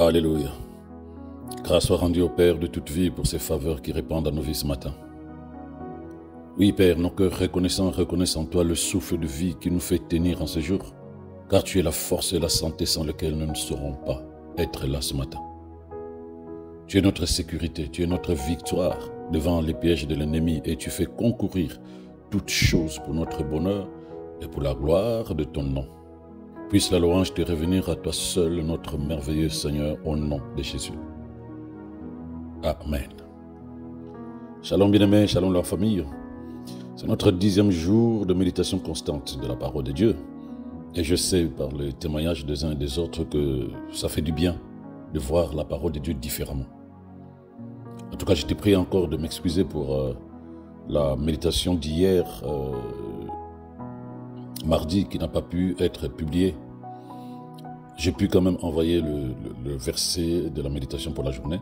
Alléluia. Grâce soit rendue au Père de toute vie pour ses faveurs qui répandent à nos vies ce matin. Oui, Père, nos cœurs reconnaissent en toi le souffle de vie qui nous fait tenir en ce jour, car tu es la force et la santé sans lesquelles nous ne saurons pas être là ce matin. Tu es notre sécurité, tu es notre victoire devant les pièges de l'ennemi et tu fais concourir toutes choses pour notre bonheur et pour la gloire de ton nom. Puisse la louange te revenir à toi seul, notre merveilleux Seigneur, au nom de Jésus. Amen. Shalom bien-aimés, shalom leur famille. C'est notre 10e jour de méditation constante de la parole de Dieu. Et je sais par les témoignages des uns et des autres que ça fait du bien de voir la parole de Dieu différemment. En tout cas, je te prie encore de m'excuser pour la méditation d'hier, mardi, qui n'a pas pu être publiée. J'ai pu quand même envoyer le verset de la méditation pour la journée.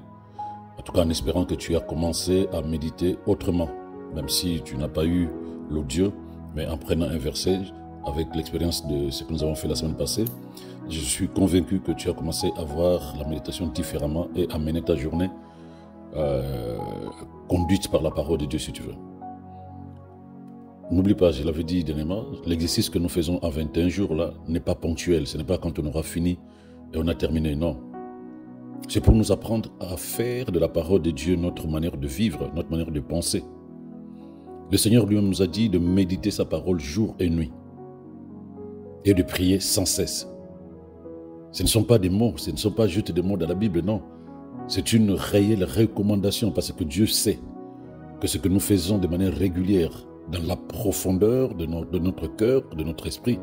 En tout cas, en espérant que tu as commencé à méditer autrement, même si tu n'as pas eu l'audio, mais en prenant un verset, avec l'expérience de ce que nous avons fait la semaine passée, je suis convaincu que tu as commencé à voir la méditation différemment et à mener ta journée conduite par la parole de Dieu, si tu veux. N'oublie pas, je l'avais dit dernièrement, l'exercice que nous faisons à 21 jours là n'est pas ponctuel. Ce n'est pas quand on aura fini et on a terminé, non. C'est pour nous apprendre à faire de la parole de Dieu notre manière de vivre, notre manière de penser. Le Seigneur lui-même nous a dit de méditer sa parole jour et nuit et de prier sans cesse. Ce ne sont pas des mots, ce ne sont pas juste des mots dans la Bible, non. C'est une réelle recommandation parce que Dieu sait que ce que nous faisons de manière régulière dans la profondeur de notre cœur, de notre esprit,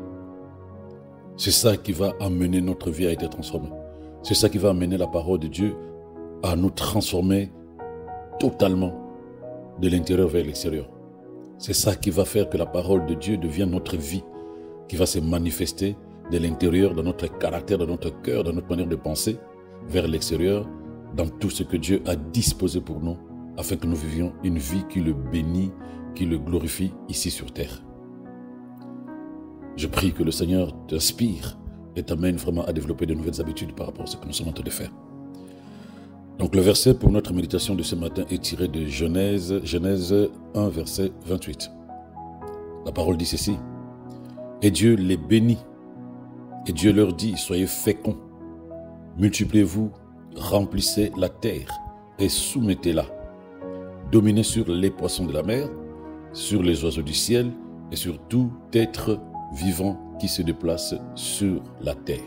c'est ça qui va amener notre vie à être transformée. C'est ça qui va amener la parole de Dieu à nous transformer totalement de l'intérieur vers l'extérieur. C'est ça qui va faire que la parole de Dieu devienne notre vie, qui va se manifester de l'intérieur, dans notre caractère, dans notre cœur, dans notre manière de penser, vers l'extérieur, dans tout ce que Dieu a disposé pour nous, afin que nous vivions une vie qui le bénit, qui le glorifie ici sur terre. Je prie que le Seigneur t'inspire et t'amène vraiment à développer de nouvelles habitudes par rapport à ce que nous sommes en train de faire. Donc le verset pour notre méditation de ce matin est tiré de Genèse 1, verset 28. La parole dit ceci. Et Dieu les bénit. Et Dieu leur dit, soyez féconds, multipliez-vous, remplissez la terre et soumettez-la. Dominez sur les poissons de la mer, sur les oiseaux du ciel et sur tout être vivant qui se déplace sur la terre.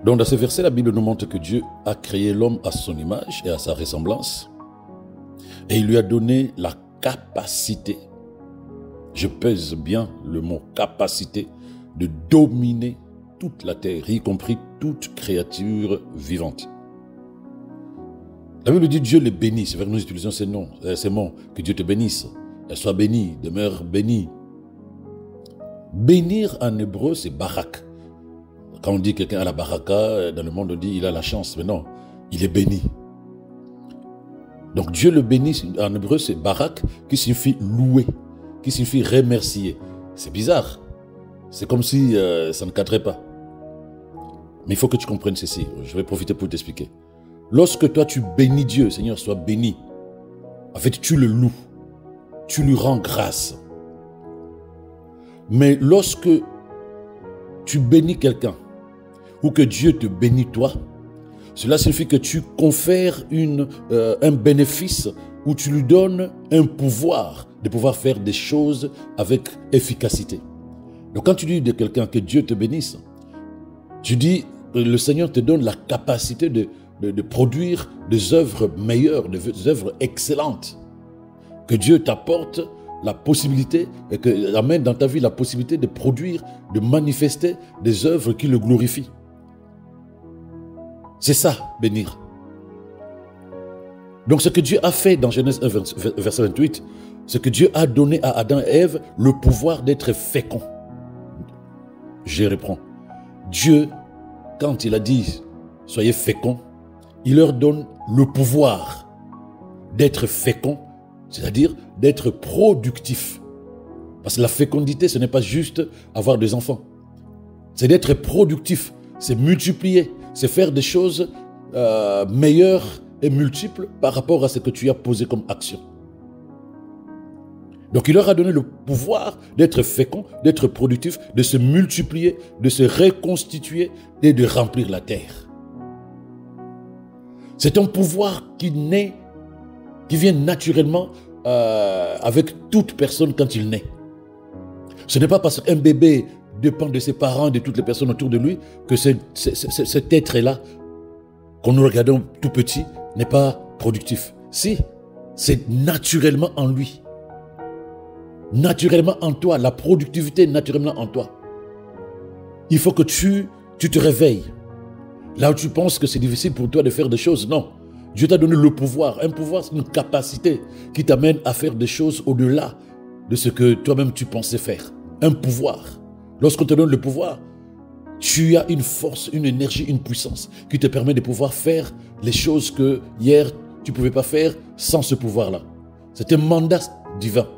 Donc dans ce verset, la Bible nous montre que Dieu a créé l'homme à son image et à sa ressemblance et il lui a donné la capacité, je pèse bien le mot capacité, de dominer toute la terre, y compris toute créature vivante. La Bible dit Dieu les bénit, c'est vrai que nous utilisons ces mots, que Dieu te bénisse, sois béni, demeure béni. Bénir en hébreu, c'est barak. Quand on dit quelqu'un a la baraka, dans le monde on dit il a la chance, mais non, il est béni. Donc Dieu le bénit, en hébreu c'est barak, qui signifie louer, qui signifie remercier. C'est bizarre, c'est comme si ça ne cadrait pas. Mais il faut que tu comprennes ceci, je vais profiter pour t'expliquer. Lorsque toi tu bénis Dieu, Seigneur sois béni, en fait tu le loues, tu lui rends grâce. Mais lorsque tu bénis quelqu'un, ou que Dieu te bénit toi, cela signifie que tu confères un bénéfice où tu lui donnes un pouvoir de pouvoir faire des choses avec efficacité. Donc quand tu dis de quelqu'un que Dieu te bénisse, tu dis le Seigneur te donne la capacité de produire des œuvres meilleures, des œuvres excellentes. Que Dieu t'apporte la possibilité, et que amène dans ta vie la possibilité de produire, de manifester des œuvres qui le glorifient. C'est ça, bénir. Donc ce que Dieu a fait dans Genèse 1, verset 28, c'est que Dieu a donné à Adam et Ève le pouvoir d'être féconds. Je reprends. Dieu, quand il a dit « soyez féconds », il leur donne le pouvoir d'être féconds, c'est-à-dire d'être productif. Parce que la fécondité, ce n'est pas juste avoir des enfants. C'est d'être productif. c'est multiplier, c'est faire des choses meilleures et multiples par rapport à ce que tu as posé comme action. Donc il leur a donné le pouvoir d'être fécond, d'être productif, de se multiplier, de se reconstituer et de remplir la terre. C'est un pouvoir qui vient naturellement avec toute personne quand il naît. Ce n'est pas parce qu'un bébé dépend de ses parents, de toutes les personnes autour de lui, que cet être-là, qu'on nous regarde tout petit, n'est pas productif. Si, c'est naturellement en lui. Naturellement en toi, la productivité est naturellement en toi. Il faut que tu te réveilles. Là où tu penses que c'est difficile pour toi de faire des choses, non. Dieu t'a donné le pouvoir. Un pouvoir, c'est une capacité qui t'amène à faire des choses au-delà de ce que toi-même tu pensais faire. Un pouvoir. Lorsqu'on te donne le pouvoir, tu as une force, une énergie, une puissance qui te permet de pouvoir faire les choses que hier tu ne pouvais pas faire sans ce pouvoir-là. C'est un mandat divin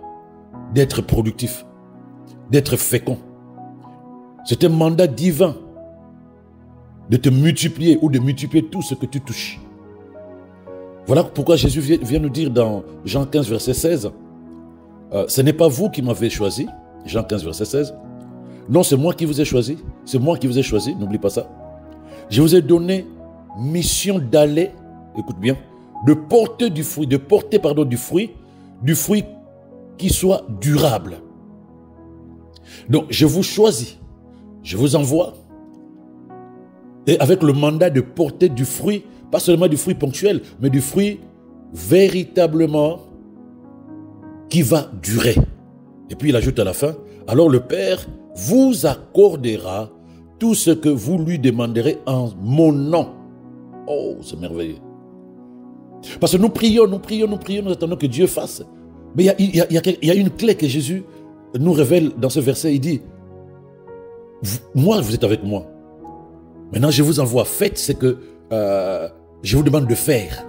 d'être productif, d'être fécond. C'est un mandat divin de te multiplier ou de multiplier tout ce que tu touches. Voilà pourquoi Jésus vient nous dire dans Jean 15, verset 16, ce n'est pas vous qui m'avez choisi, Jean 15, verset 16, non, c'est moi qui vous ai choisi, c'est moi qui vous ai choisi, n'oublie pas ça. Je vous ai donné mission d'aller, écoute bien, de porter du fruit, du fruit qui soit durable. Donc, je vous choisis, je vous envoie, et avec le mandat de porter du fruit, pas seulement du fruit ponctuel, mais du fruit véritablement qui va durer. Et puis il ajoute à la fin, alors le Père vous accordera tout ce que vous lui demanderez en mon nom. Oh, c'est merveilleux. Parce que nous prions, nous attendons que Dieu fasse. Mais il y a une clé que Jésus nous révèle dans ce verset. Il dit, moi, vous êtes avec moi. Maintenant, je vous envoie. Faites ce que je vous demande de faire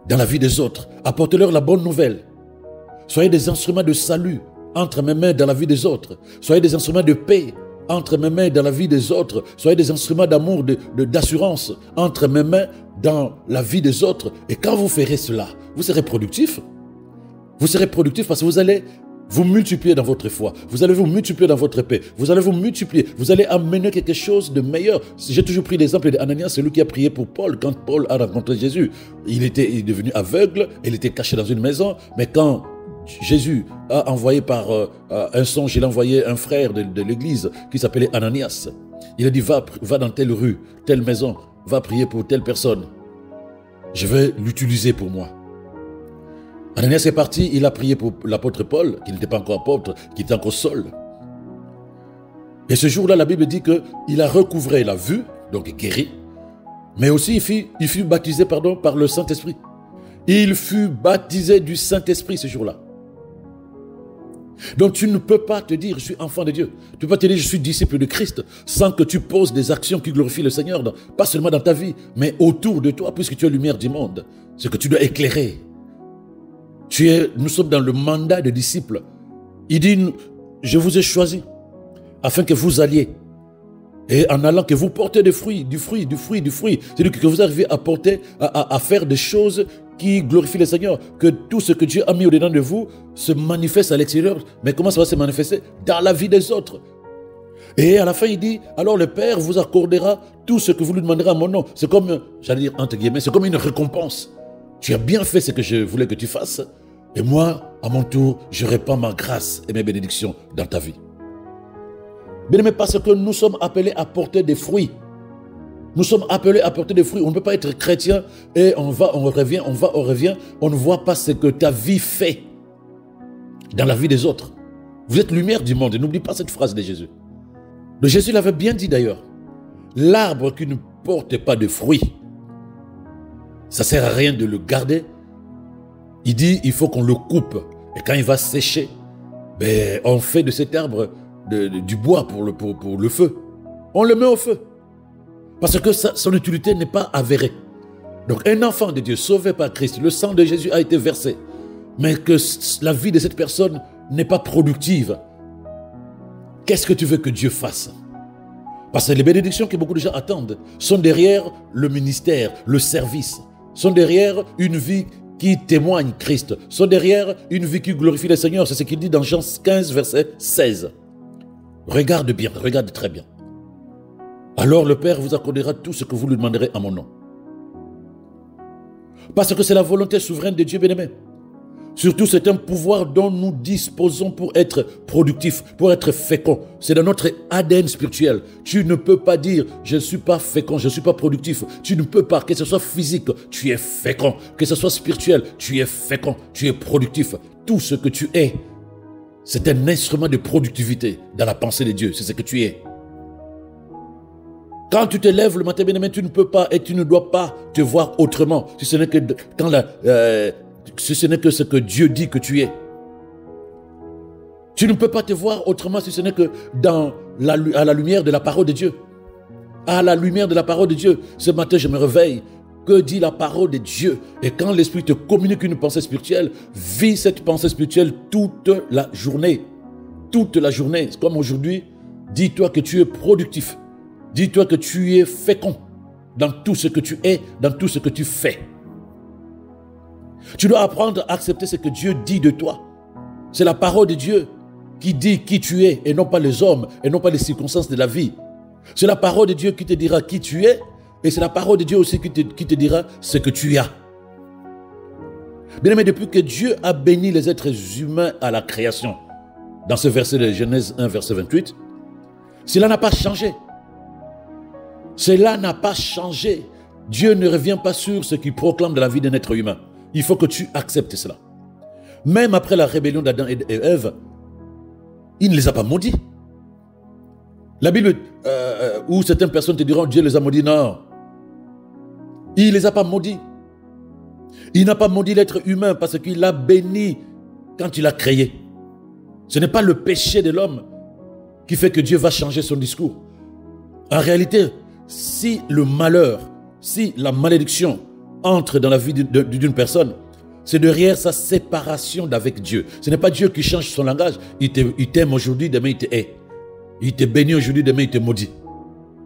dans la vie des autres. Apportez-leur la bonne nouvelle. Soyez des instruments de salut entre mes mains dans la vie des autres. Soyez des instruments de paix entre mes mains dans la vie des autres. Soyez des instruments d'amour, d'assurance entre mes mains dans la vie des autres. Et quand vous ferez cela, vous serez productif. Vous serez productif parce que vous allez vous multiplier dans votre foi. Vous allez vous multiplier dans votre paix. Vous allez vous multiplier. Vous allez amener quelque chose de meilleur. J'ai toujours pris l'exemple d'Ananias, celui qui a prié pour Paul. Quand Paul a rencontré Jésus, il est devenu aveugle. Il était caché dans une maison. Mais quand Jésus a envoyé par un songe, il a envoyé un frère de l'église qui s'appelait Ananias. Il a dit, va dans telle rue, telle maison, va prier pour telle personne. Je vais l'utiliser pour moi. Ananias est parti, il a prié pour l'apôtre Paul, qui n'était pas encore apôtre, qui était encore seul. Et ce jour-là, la Bible dit qu'il a recouvré la vue, donc guéri, mais aussi il fut baptisé par le Saint-Esprit. Il fut baptisé du Saint-Esprit ce jour-là. Donc tu ne peux pas te dire, je suis enfant de Dieu. Tu ne peux pas te dire, je suis disciple de Christ, sans que tu poses des actions qui glorifient le Seigneur, pas seulement dans ta vie, mais autour de toi, puisque tu es lumière du monde. C'est que tu dois éclairer. Nous sommes dans le mandat de disciples. Il dit, je vous ai choisi, afin que vous alliez. Et en allant, que vous portez du fruit. C'est-à-dire que vous arrivez à porter, à faire des choses qui glorifient le Seigneur. Que tout ce que Dieu a mis au-dedans de vous se manifeste à l'extérieur. Mais comment ça va se manifester? Dans la vie des autres. Et à la fin, il dit, alors le Père vous accordera tout ce que vous lui demanderez à mon nom. C'est comme, j'allais dire entre guillemets, c'est comme une récompense. Tu as bien fait ce que je voulais que tu fasses. Et moi, à mon tour, je répands ma grâce et mes bénédictions dans ta vie. Bien-aimés, parce que nous sommes appelés à porter des fruits. Nous sommes appelés à porter des fruits. On ne peut pas être chrétien et on revient, on ne voit pas ce que ta vie fait dans la vie des autres. Vous êtes lumière du monde. Et n'oublie pas cette phrase de Jésus. Le Jésus l'avait bien dit d'ailleurs. L'arbre qui ne porte pas de fruits, ça ne sert à rien de le garder. Il dit, il faut qu'on le coupe. Et quand il va sécher, on fait de cet arbre du bois pour le feu. On le met au feu. Parce que son utilité n'est pas avérée. Donc un enfant de Dieu sauvé par Christ, le sang de Jésus a été versé. Mais que la vie de cette personne n'est pas productive. Qu'est-ce que tu veux que Dieu fasse? Parce que les bénédictions que beaucoup de gens attendent sont derrière le ministère, le service, sont derrière une vie qui témoigne Christ, sont derrière une vie qui glorifie le Seigneur. C'est ce qu'il dit dans Jean 15, verset 16. Regarde bien, regarde très bien. Alors le Père vous accordera tout ce que vous lui demanderez à mon nom. Parce que c'est la volonté souveraine de Dieu, bien-aimé. Surtout, c'est un pouvoir dont nous disposons pour être productifs, pour être féconds. C'est dans notre ADN spirituel. Tu ne peux pas dire « je ne suis pas fécond, je ne suis pas productif ». Tu ne peux pas, que ce soit physique, tu es fécond. Que ce soit spirituel, tu es fécond, tu es productif. Tout ce que tu es, c'est un instrument de productivité dans la pensée de Dieu. C'est ce que tu es. Quand tu te lèves le matin, bien-aimé, tu ne peux pas et tu ne dois pas te voir autrement. Si ce n'est que si ce n'est que ce que Dieu dit que tu es. Tu ne peux pas te voir autrement si ce n'est que à la lumière de la parole de Dieu. À la lumière de la parole de Dieu. Ce matin, je me réveille. Que dit la parole de Dieu? Et quand l'Esprit te communique une pensée spirituelle, vis cette pensée spirituelle toute la journée. Toute la journée. Comme aujourd'hui, dis-toi que tu es productif. Dis-toi que tu es fécond dans tout ce que tu es, dans tout ce que tu fais. Tu dois apprendre à accepter ce que Dieu dit de toi. C'est la parole de Dieu qui dit qui tu es et non pas les hommes et non pas les circonstances de la vie. C'est la parole de Dieu qui te dira qui tu es et c'est la parole de Dieu aussi qui te dira ce que tu as. Bien aimé, depuis que Dieu a béni les êtres humains à la création, dans ce verset de Genèse 1, verset 28, cela n'a pas changé. Cela n'a pas changé. Dieu ne revient pas sur ce qu'il proclame de la vie d'un être humain. Il faut que tu acceptes cela. Même après la rébellion d'Adam et Ève, il ne les a pas maudits. La Bible, où certaines personnes te diront Dieu les a maudits, non. Il ne les a pas maudits. Il n'a pas maudit l'être humain parce qu'il l'a béni quand il l'a créé. Ce n'est pas le péché de l'homme qui fait que Dieu va changer son discours. En réalité, si le malheur, si la malédiction entre dans la vie d'une personne, c'est derrière sa séparation d'avec Dieu. Ce n'est pas Dieu qui change son langage. Il t'aime aujourd'hui, demain il te hait. Il te bénit aujourd'hui, demain il te maudit.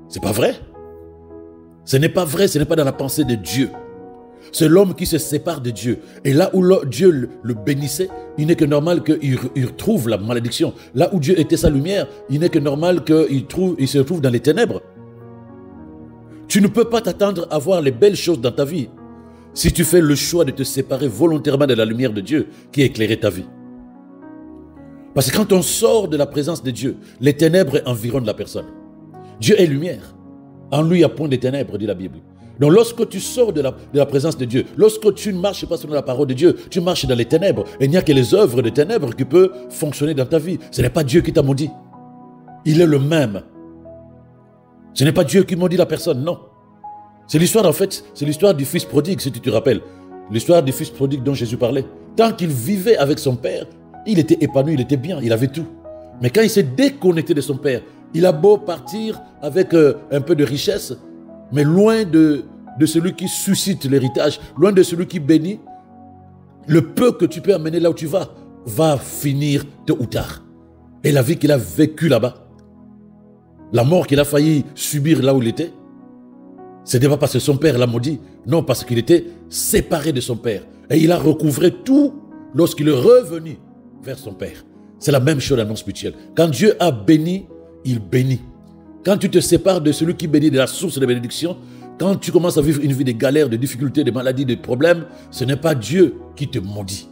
C'est pas vrai. Ce n'est pas vrai, ce n'est pas dans la pensée de Dieu. C'est l'homme qui se sépare de Dieu. Et là où Dieu le bénissait, il n'est que normal qu'il retrouve la malédiction. Là où Dieu était sa lumière, il n'est que normal qu'il se retrouve dans les ténèbres. Tu ne peux pas t'attendre à voir les belles choses dans ta vie si tu fais le choix de te séparer volontairement de la lumière de Dieu qui a éclairé ta vie. Parce que quand on sort de la présence de Dieu, les ténèbres environnent la personne. Dieu est lumière. En lui, il n'y a point de ténèbres, dit la Bible. Donc lorsque tu sors de la présence de Dieu, lorsque tu ne marches pas selon la parole de Dieu, tu marches dans les ténèbres. Et il n'y a que les œuvres de ténèbres qui peuvent fonctionner dans ta vie. Ce n'est pas Dieu qui t'a maudit. Il est le même. Ce n'est pas Dieu qui maudit la personne, non. C'est l'histoire, en fait, c'est l'histoire du fils prodigue, si tu te rappelles. L'histoire du fils prodigue dont Jésus parlait. Tant qu'il vivait avec son père, il était épanoui, il était bien, il avait tout. Mais quand il s'est déconnecté de son père, il a beau partir avec un peu de richesse, mais loin de celui qui suscite l'héritage, loin de celui qui bénit, le peu que tu peux amener là où tu vas, va finir tôt ou tard. Et la vie qu'il a vécue là-bas, la mort qu'il a failli subir là où il était, ce n'était pas parce que son père l'a maudit, non, parce qu'il était séparé de son père. Et il a recouvré tout lorsqu'il est revenu vers son père. C'est la même chose dans le monde spirituel. Quand Dieu a béni, il bénit. Quand tu te sépares de celui qui bénit, de la source de bénédiction, quand tu commences à vivre une vie de galères, de difficultés, de maladies, de problèmes, ce n'est pas Dieu qui te maudit.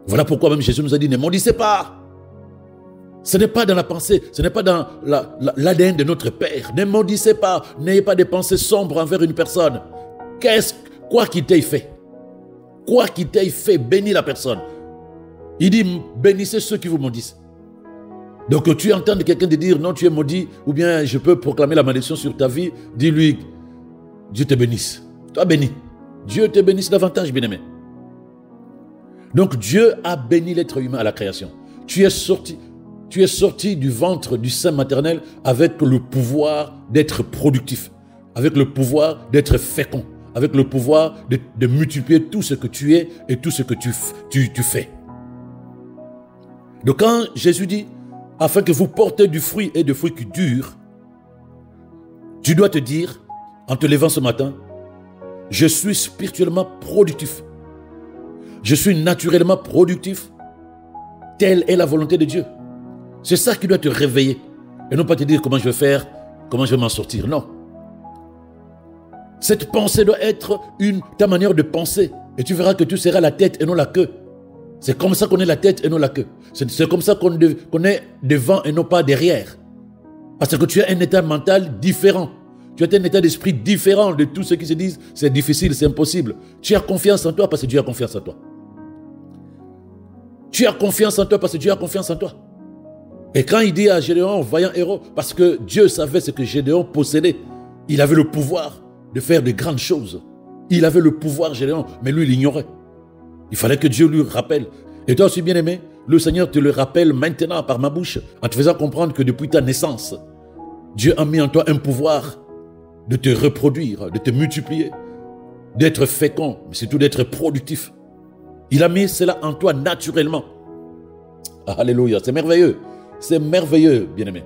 Voilà pourquoi même Jésus nous a dit, ne maudissez pas. Ce n'est pas dans la pensée, ce n'est pas dans l'ADN de notre Père. Ne maudissez pas, n'ayez pas de pensées sombres envers une personne. Quoi qu'il t'ait fait, quoi qu'il t'ait fait, bénis la personne. Il dit, bénissez ceux qui vous maudissent. Donc tu entends quelqu'un te dire, non, tu es maudit, ou bien je peux proclamer la malédiction sur ta vie, dis-lui, Dieu te bénisse. Toi béni. Dieu te bénisse davantage, bien-aimé. Donc Dieu a béni l'être humain à la création. Tu es sorti du ventre du sein maternel avec le pouvoir d'être productif, avec le pouvoir d'être fécond, avec le pouvoir de multiplier tout ce que tu es et tout ce que tu fais. Donc quand Jésus dit, afin que vous portez du fruit et du fruit qui dure, Tu dois te dire, en te levant ce matin, je suis spirituellement productif. Je suis naturellement productif. Telle est la volonté de Dieu. C'est ça qui doit te réveiller. Et non pas te dire comment je vais faire, comment je vais m'en sortir. Non. Cette pensée doit être ta manière de penser. Et tu verras que tu seras la tête et non la queue. C'est comme ça qu'on est la tête et non la queue. C'est comme ça qu'on est devant et non pas derrière. Parce que tu as un état mental différent. Tu as un état d'esprit différent de tous ceux qui se disent c'est difficile, c'est impossible. Tu as confiance en toi parce que Dieu a confiance en toi. Tu as confiance en toi parce que Dieu a confiance en toi. Et quand il dit à Gédéon, vaillant héros, parce que Dieu savait ce que Gédéon possédait, il avait le pouvoir de faire de grandes choses. Il avait le pouvoir, Gédéon, mais lui, il ignorait. Il fallait que Dieu lui rappelle. Et toi aussi, bien-aimé, le Seigneur te le rappelle maintenant par ma bouche, en te faisant comprendre que depuis ta naissance, Dieu a mis en toi un pouvoir de te reproduire, de te multiplier, d'être fécond, mais surtout d'être productif. Il a mis cela en toi naturellement. Alléluia, c'est merveilleux. C'est merveilleux, bien-aimé.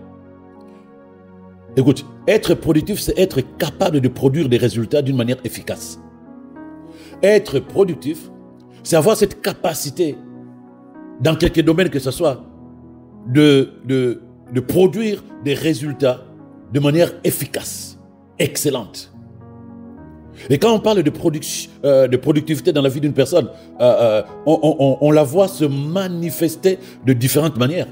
Écoute, être productif, c'est être capable de produire des résultats d'une manière efficace. Être productif, c'est avoir cette capacité, dans quelque domaine que ce soit, de produire des résultats de manière efficace, excellente. Et quand on parle de productivité dans la vie d'une personne, on la voit se manifester de différentes manières.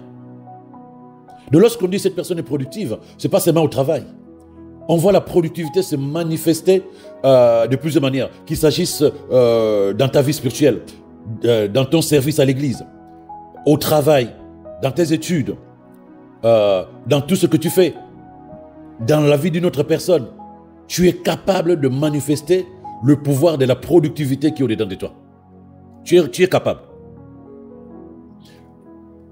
De lorsqu'on dit cette personne est productive, ce n'est pas seulement au travail. On voit la productivité se manifester de plusieurs manières, qu'il s'agisse dans ta vie spirituelle, dans ton service à l'église, au travail, dans tes études, dans tout ce que tu fais, dans la vie d'une autre personne. Tu es capable de manifester le pouvoir de la productivité qui est au-dedans de toi. Tu es capable.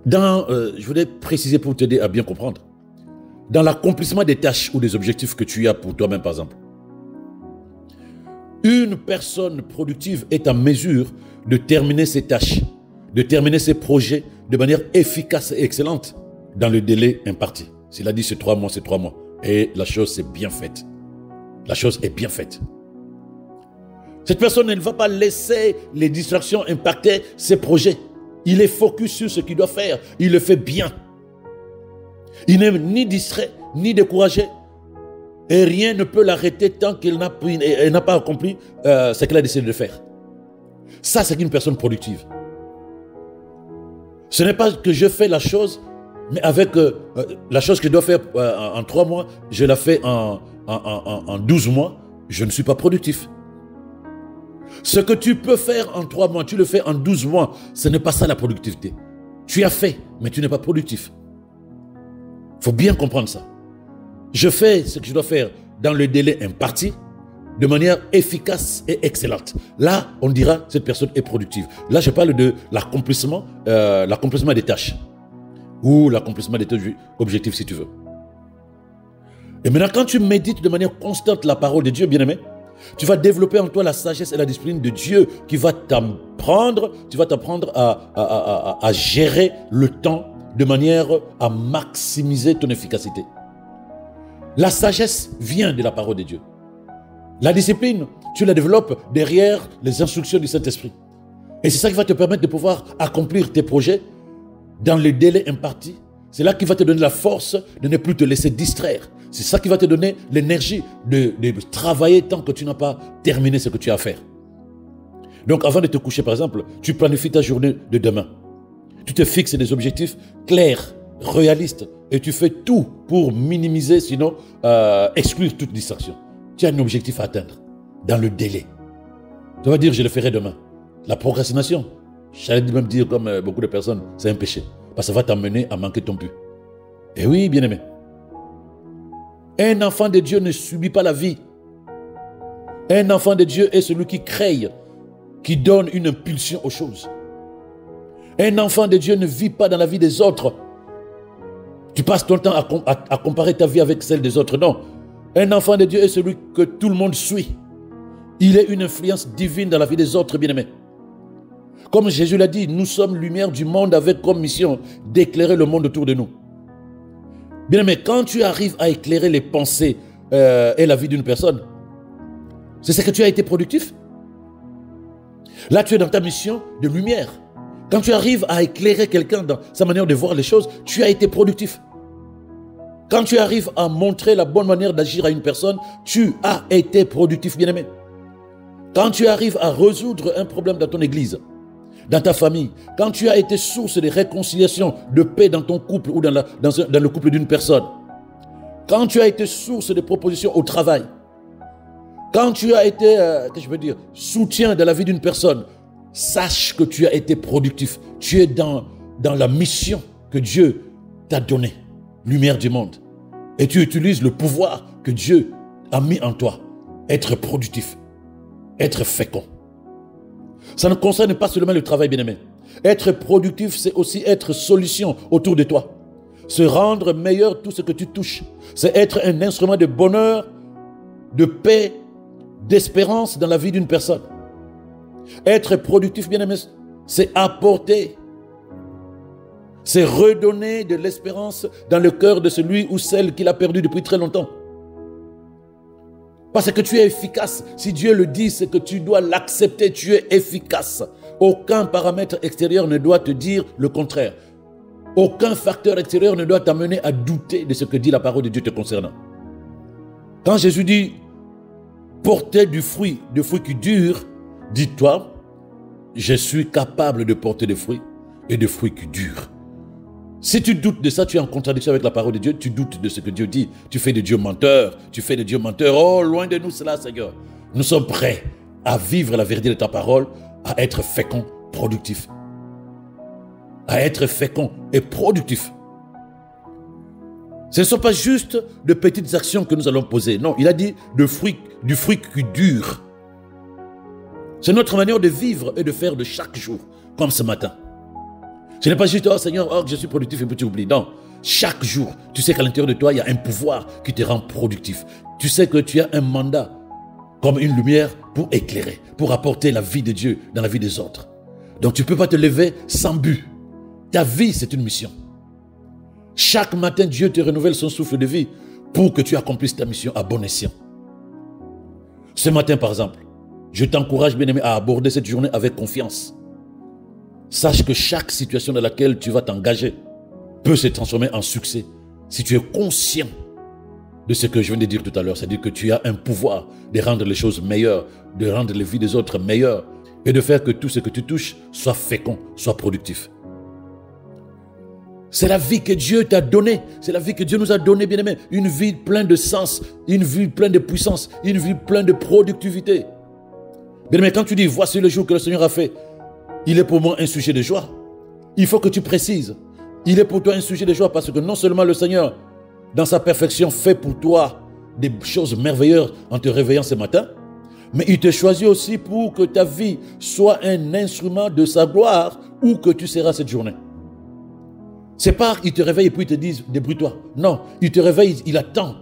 Je voulais préciser pour t'aider à bien comprendre. Dans l'accomplissement des tâches ou des objectifs que tu as pour toi-même, par exemple, une personne productive est en mesure de terminer ses tâches, de terminer ses projets de manière efficace et excellente dans le délai imparti. S'il a dit c'est 3 mois, c'est 3 mois. Et la chose c'est bien faite. La chose est bien faite. Cette personne, elle ne va pas laisser les distractions impacter ses projets. Il est focus sur ce qu'il doit faire. Il le fait bien. Il n'est ni distrait, ni découragé. Et rien ne peut l'arrêter tant qu'elle n'a pas accompli ce qu'elle a décidé de faire. Ça, c'est une personne productive. Ce n'est pas que je fais la chose, mais avec la chose que je dois faire en 3 mois, je la fais en 12 mois, je ne suis pas productif. Ce que tu peux faire en 3 mois, tu le fais en 12 mois, ce n'est pas ça la productivité. Tu as fait, mais tu n'es pas productif. Il faut bien comprendre ça. Je fais ce que je dois faire dans le délai imparti, de manière efficace et excellente. Là, on dira cette personne est productive. Là, je parle de l'accomplissement des tâches ou l'accomplissement des objectifs, si tu veux. Et maintenant, quand tu médites de manière constante la parole de Dieu, bien-aimé, tu vas développer en toi la sagesse et la discipline de Dieu qui va t'apprendre à gérer le temps de manière à maximiser ton efficacité. La sagesse vient de la parole de Dieu. La discipline, tu la développes derrière les instructions du Saint-Esprit. Et c'est ça qui va te permettre de pouvoir accomplir tes projets dans le délai imparti. C'est là qui va te donner la force de ne plus te laisser distraire. C'est ça qui va te donner l'énergie de travailler tant que tu n'as pas terminé ce que tu as à faire. Donc avant de te coucher, par exemple, tu planifies ta journée de demain. Tu te fixes des objectifs clairs, réalistes, et tu fais tout pour minimiser, sinon exclure toute distraction. Tu as un objectif à atteindre dans le délai. Tu vas dire, je le ferai demain. La procrastination, j'allais même dire comme beaucoup de personnes, c'est un péché. Parce que ça va t'amener à manquer ton but. Et oui, bien-aimé. Un enfant de Dieu ne subit pas la vie. Un enfant de Dieu est celui qui crée, qui donne une impulsion aux choses. Un enfant de Dieu ne vit pas dans la vie des autres. Tu passes ton temps à comparer ta vie avec celle des autres. Non. Un enfant de Dieu est celui que tout le monde suit. Il est une influence divine dans la vie des autres, bien-aimés. Comme Jésus l'a dit, nous sommes lumière du monde avec comme mission d'éclairer le monde autour de nous. Bien-aimé, quand tu arrives à éclairer les pensées est la vie d'une personne. C'est ce que tu as été productif. Là, tu es dans ta mission de lumière. Quand tu arrives à éclairer quelqu'un dans sa manière de voir les choses, tu as été productif. Quand tu arrives à montrer la bonne manière d'agir à une personne, tu as été productif, bien-aimé. Quand tu arrives à résoudre un problème dans ton église, dans ta famille, quand tu as été source de réconciliation, de paix dans ton couple ou dans le couple d'une personne, quand tu as été source de propositions au travail, quand tu as été, soutien de la vie d'une personne, sache que tu as été productif. Tu es dans la mission que Dieu t'a donnée, lumière du monde. Et tu utilises le pouvoir que Dieu a mis en toi. Être productif, être fécond. Ça ne concerne pas seulement le travail, bien-aimé. Être productif, c'est aussi être solution autour de toi. Se rendre meilleur tout ce que tu touches. C'est être un instrument de bonheur, de paix, d'espérance dans la vie d'une personne. Être productif, bien-aimé, c'est apporter, c'est redonner de l'espérance dans le cœur de celui ou celle qu'il a perdu depuis très longtemps. Parce que tu es efficace. Si Dieu le dit, c'est que tu dois l'accepter. Tu es efficace. Aucun paramètre extérieur ne doit te dire le contraire. Aucun facteur extérieur ne doit t'amener à douter de ce que dit la parole de Dieu te concernant. Quand Jésus dit porter du fruit qui dure, dis-toi, je suis capable de porter des fruits et des fruits qui durent. Si tu doutes de ça, tu es en contradiction avec la parole de Dieu, tu doutes de ce que Dieu dit, tu fais de Dieu menteur, oh loin de nous cela Seigneur. Nous sommes prêts à vivre la vérité de ta parole, à être féconds, productifs. À être féconds et productifs. Ce ne sont pas juste de petites actions que nous allons poser, non, il a dit du fruit qui dure. C'est notre manière de vivre et de faire de chaque jour, comme ce matin. Ce n'est pas juste, oh Seigneur, oh, je suis productif et puis tu oublies. Non, chaque jour, tu sais qu'à l'intérieur de toi, il y a un pouvoir qui te rend productif. Tu sais que tu as un mandat comme une lumière pour éclairer, pour apporter la vie de Dieu dans la vie des autres. Donc tu ne peux pas te lever sans but. Ta vie, c'est une mission. Chaque matin, Dieu te renouvelle son souffle de vie pour que tu accomplisses ta mission à bon escient. Ce matin, par exemple, je t'encourage, bien-aimé, à aborder cette journée avec confiance. Sache que chaque situation dans laquelle tu vas t'engager peut se transformer en succès si tu es conscient de ce que je viens de dire tout à l'heure. C'est-à-dire que tu as un pouvoir de rendre les choses meilleures, de rendre les vies des autres meilleures et de faire que tout ce que tu touches soit fécond, soit productif. C'est la vie que Dieu t'a donnée. C'est la vie que Dieu nous a donnée, bien-aimé. Une vie pleine de sens, une vie pleine de puissance, une vie pleine de productivité. Bien-aimé, quand tu dis, voici le jour que le Seigneur a fait, il est pour moi un sujet de joie. Il faut que tu précises. Il est pour toi un sujet de joie parce que non seulement le Seigneur, dans sa perfection, fait pour toi des choses merveilleuses en te réveillant ce matin, mais il te choisit aussi pour que ta vie soit un instrument de sa gloire où que tu seras cette journée. C'est pas qu'il te réveille et puis il te dit débrouille-toi. Non, il te réveille, il attend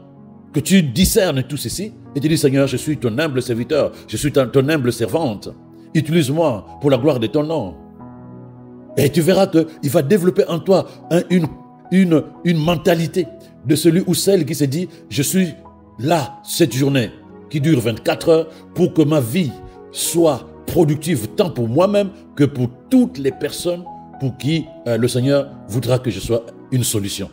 que tu discernes tout ceci et te dit Seigneur, je suis ton humble serviteur, je suis ton humble servante. Utilise-moi pour la gloire de ton nom. Et tu verras qu'il va développer en toi une mentalité de celui ou celle qui se dit je suis là cette journée qui dure 24 heures pour que ma vie soit productive tant pour moi-même que pour toutes les personnes pour qui le Seigneur voudra que je sois une solution.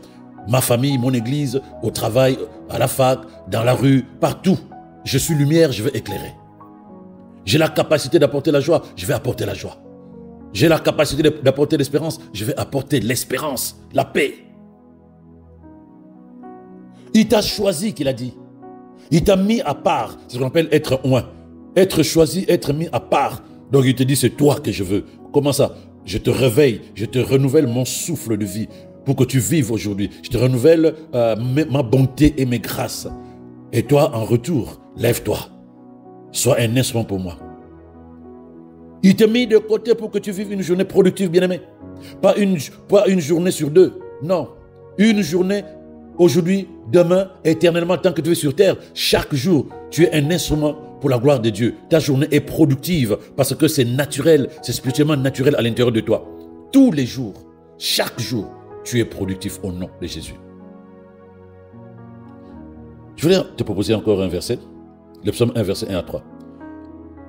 Ma famille, mon église, au travail, à la fac, dans la rue, partout. Je suis lumière, je vais éclairer. J'ai la capacité d'apporter la joie, je vais apporter la joie. J'ai la capacité d'apporter l'espérance, je vais apporter l'espérance, la paix. Il t'a choisi, qu'il a dit. Il t'a mis à part. C'est ce qu'on appelle être oint. Être choisi, être mis à part. Donc il te dit, c'est toi que je veux. Comment ça? Je te réveille, je te renouvelle mon souffle de vie pour que tu vives aujourd'hui. Je te renouvelle ma bonté et mes grâces. Et toi, en retour, lève-toi. Sois un instrument pour moi. Il t'a mis de côté pour que tu vives une journée productive, bien-aimé. Pas une journée sur deux. Non. Une journée aujourd'hui, demain, éternellement, tant que tu es sur terre. Chaque jour, tu es un instrument pour la gloire de Dieu. Ta journée est productive parce que c'est naturel, c'est spirituellement naturel à l'intérieur de toi. Tous les jours, chaque jour, tu es productif au nom de Jésus. Je voulais te proposer encore un verset. Le psaume 1, verset 1 à 3.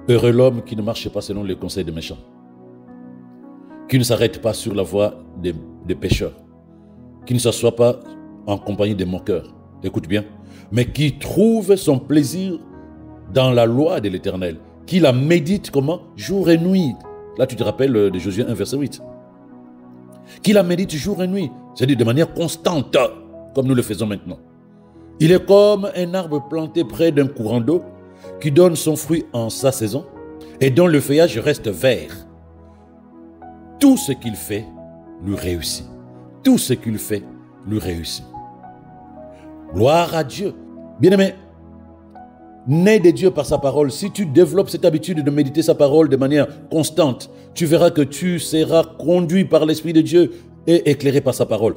Heureux l'homme qui ne marche pas selon les conseils des méchants, qui ne s'arrête pas sur la voie des pécheurs, qui ne s'assoit pas en compagnie des moqueurs. Écoute bien. Mais qui trouve son plaisir dans la loi de l'Éternel, qui la médite comment? Jour et nuit. Là, tu te rappelles de Josué 1, verset 8. Qui la médite jour et nuit, c'est-à-dire de manière constante, comme nous le faisons maintenant. Il est comme un arbre planté près d'un courant d'eau qui donne son fruit en sa saison et dont le feuillage reste vert. Tout ce qu'il fait lui réussit. Tout ce qu'il fait lui réussit. Gloire à Dieu. Bien-aimé, né de Dieu par sa parole, si tu développes cette habitude de méditer sa parole de manière constante, tu verras que tu seras conduit par l'Esprit de Dieu et éclairé par sa parole.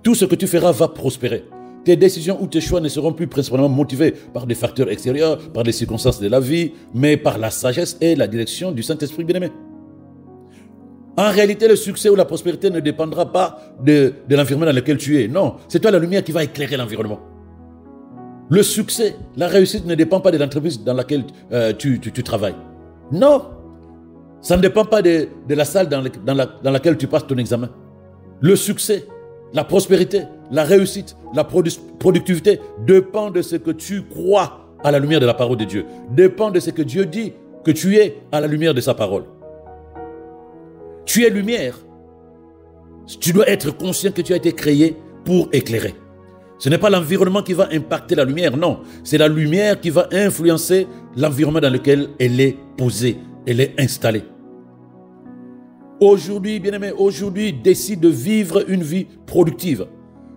Tout ce que tu feras va prospérer. Tes décisions ou tes choix ne seront plus principalement motivés par des facteurs extérieurs, par des circonstances de la vie, mais par la sagesse et la direction du Saint-Esprit bien-aimé. En réalité, le succès ou la prospérité ne dépendra pas de l'environnement dans lequel tu es. Non, c'est toi la lumière qui va éclairer l'environnement. Le succès, la réussite ne dépend pas de l'entreprise dans laquelle tu travailles. Non, ça ne dépend pas de la salle dans laquelle tu passes ton examen. Le succès, la prospérité, la réussite, la productivité dépend de ce que tu crois à la lumière de la parole de Dieu. Dépend de ce que Dieu dit que tu es à la lumière de sa parole. Tu es lumière. Tu dois être conscient que tu as été créé pour éclairer. Ce n'est pas l'environnement qui va impacter la lumière, non. C'est la lumière qui va influencer l'environnement dans lequel elle est posée, elle est installée. Aujourd'hui, bien-aimé, aujourd'hui, décide de vivre une vie productive.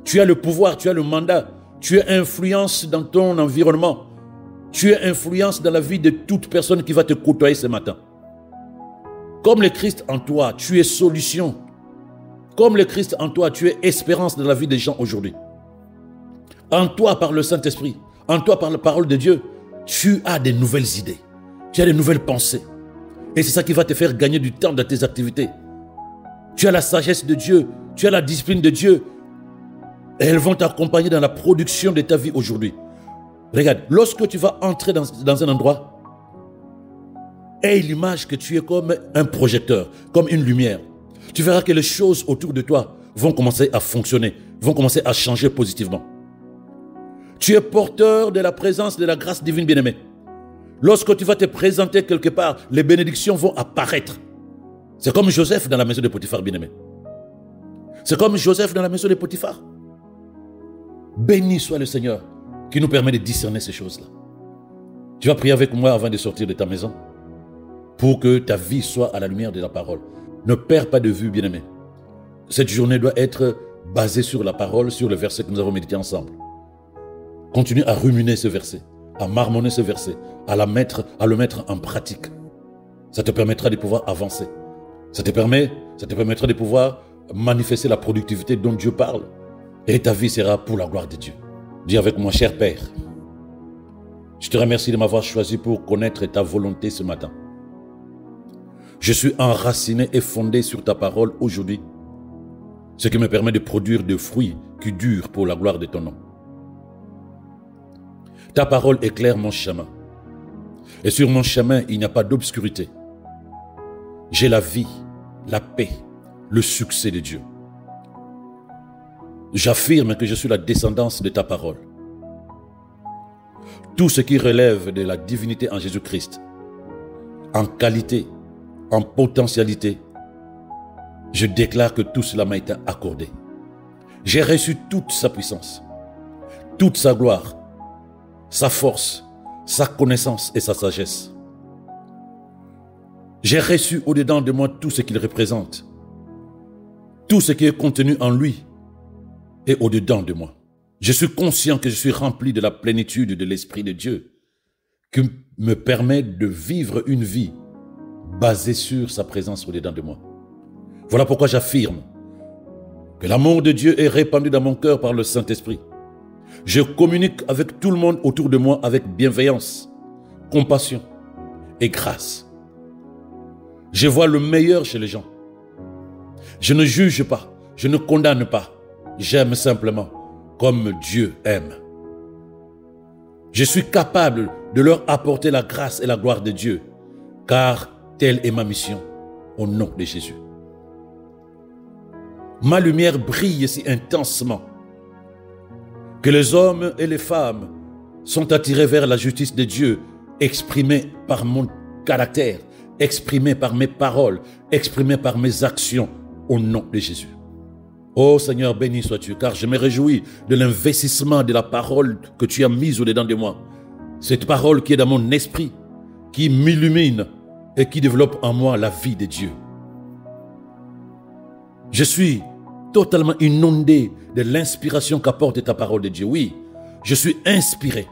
Tu as le pouvoir, tu as le mandat, tu as influence dans ton environnement. Tu as influence dans la vie de toute personne qui va te côtoyer ce matin. Comme le Christ en toi, tu es solution. Comme le Christ en toi, tu es espérance dans la vie des gens aujourd'hui. En toi, par le Saint-Esprit, en toi, par la parole de Dieu, tu as des nouvelles idées, tu as des nouvelles pensées. Et c'est ça qui va te faire gagner du temps dans tes activités. Tu as la sagesse de Dieu, tu as la discipline de Dieu. Et elles vont t'accompagner dans la production de ta vie aujourd'hui. Regarde, lorsque tu vas entrer dans un endroit, aie l'image que tu es comme un projecteur, comme une lumière. Tu verras que les choses autour de toi vont commencer à fonctionner, vont commencer à changer positivement. Tu es porteur de la présence de la grâce divine bien-aimée. Lorsque tu vas te présenter quelque part, les bénédictions vont apparaître. C'est comme Joseph dans la maison de Potiphar bien-aimé. C'est comme Joseph dans la maison de Potiphar. Béni soit le Seigneur qui nous permet de discerner ces choses-là. Tu vas prier avec moi avant de sortir de ta maison pour que ta vie soit à la lumière de la parole. Ne perds pas de vue, bien-aimé. Cette journée doit être basée sur la parole, sur le verset que nous avons médité ensemble. Continue à ruminer ce verset, à marmonner ce verset, à le mettre en pratique. Ça te permettra de pouvoir avancer. Ça te permettra de pouvoir manifester la productivité dont Dieu parle. Et ta vie sera pour la gloire de Dieu. Dis avec moi, cher Père, je te remercie de m'avoir choisi pour connaître ta volonté ce matin. Je suis enraciné et fondé sur ta parole aujourd'hui, ce qui me permet de produire des fruits qui durent pour la gloire de ton nom. Ta parole éclaire mon chemin. Et sur mon chemin, il n'y a pas d'obscurité. J'ai la vie, la paix, le succès de Dieu. J'affirme que je suis la descendance de ta parole. Tout ce qui relève de la divinité en Jésus-Christ, en qualité, en potentialité, je déclare que tout cela m'a été accordé. J'ai reçu toute sa puissance, toute sa gloire, sa force, sa connaissance et sa sagesse. J'ai reçu au-dedans de moi tout ce qu'il représente, tout ce qui est contenu en lui et au-dedans de moi. Je suis conscient que je suis rempli de la plénitude de l'Esprit de Dieu qui me permet de vivre une vie basée sur sa présence au-dedans de moi. Voilà pourquoi j'affirme que l'amour de Dieu est répandu dans mon cœur par le Saint-Esprit. Je communique avec tout le monde autour de moi avec bienveillance, compassion et grâce. Je vois le meilleur chez les gens. Je ne juge pas, je ne condamne pas. J'aime simplement comme Dieu aime. Je suis capable de leur apporter la grâce et la gloire de Dieu, car telle est ma mission, au nom de Jésus. Ma lumière brille si intensement que les hommes et les femmes sont attirés vers la justice de Dieu, exprimée par mon caractère, exprimée par mes paroles, exprimée par mes actions, au nom de Jésus. Oh Seigneur, béni sois-tu, car je me réjouis de l'investissement de la parole que tu as mise au-dedans de moi. Cette parole qui est dans mon esprit, qui m'illumine et qui développe en moi la vie de Dieu. Je suis totalement inondé de l'inspiration qu'apporte ta parole de Dieu. Oui, je suis inspiré,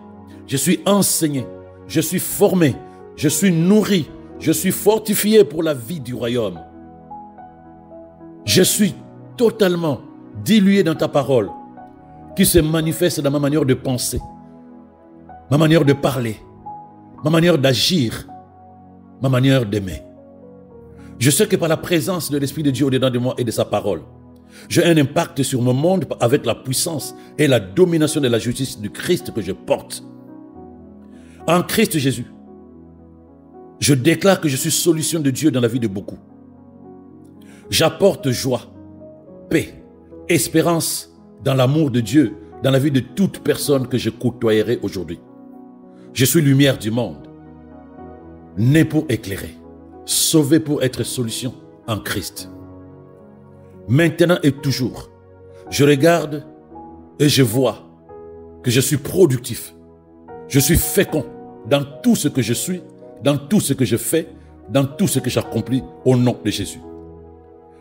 je suis enseigné, je suis formé, je suis nourri, je suis fortifié pour la vie du royaume. Je suis totalement dilué dans ta parole qui se manifeste dans ma manière de penser, ma manière de parler, ma manière d'agir, ma manière d'aimer. Je sais que par la présence de l'Esprit de Dieu au-dedans de moi et de sa parole, j'ai un impact sur mon monde avec la puissance et la domination de la justice du Christ que je porte. En Christ Jésus, je déclare que je suis solution de Dieu dans la vie de beaucoup. J'apporte joie, paix, espérance dans l'amour de Dieu, dans la vie de toute personne que je côtoyerai aujourd'hui. Je suis lumière du monde, né pour éclairer, sauvé pour être solution en Christ. Maintenant et toujours, je regarde et je vois que je suis productif. Je suis fécond dans tout ce que je suis, dans tout ce que je fais, dans tout ce que j'accomplis au nom de Jésus.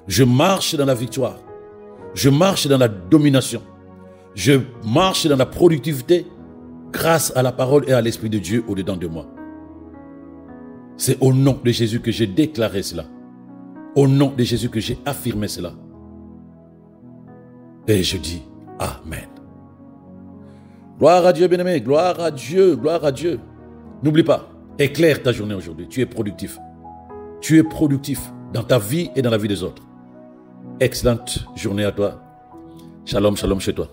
Je marche dans la victoire. Je marche dans la domination. Je marche dans la productivité grâce à la parole et à l'Esprit de Dieu au-dedans de moi. C'est au nom de Jésus que j'ai déclaré cela. Au nom de Jésus que j'ai affirmé cela. Et je dis Amen. Gloire à Dieu, bien-aimé. Gloire à Dieu. Gloire à Dieu. N'oublie pas, éclaire ta journée aujourd'hui. Tu es productif. Tu es productif dans ta vie et dans la vie des autres. Excellente journée à toi. Shalom, shalom chez toi.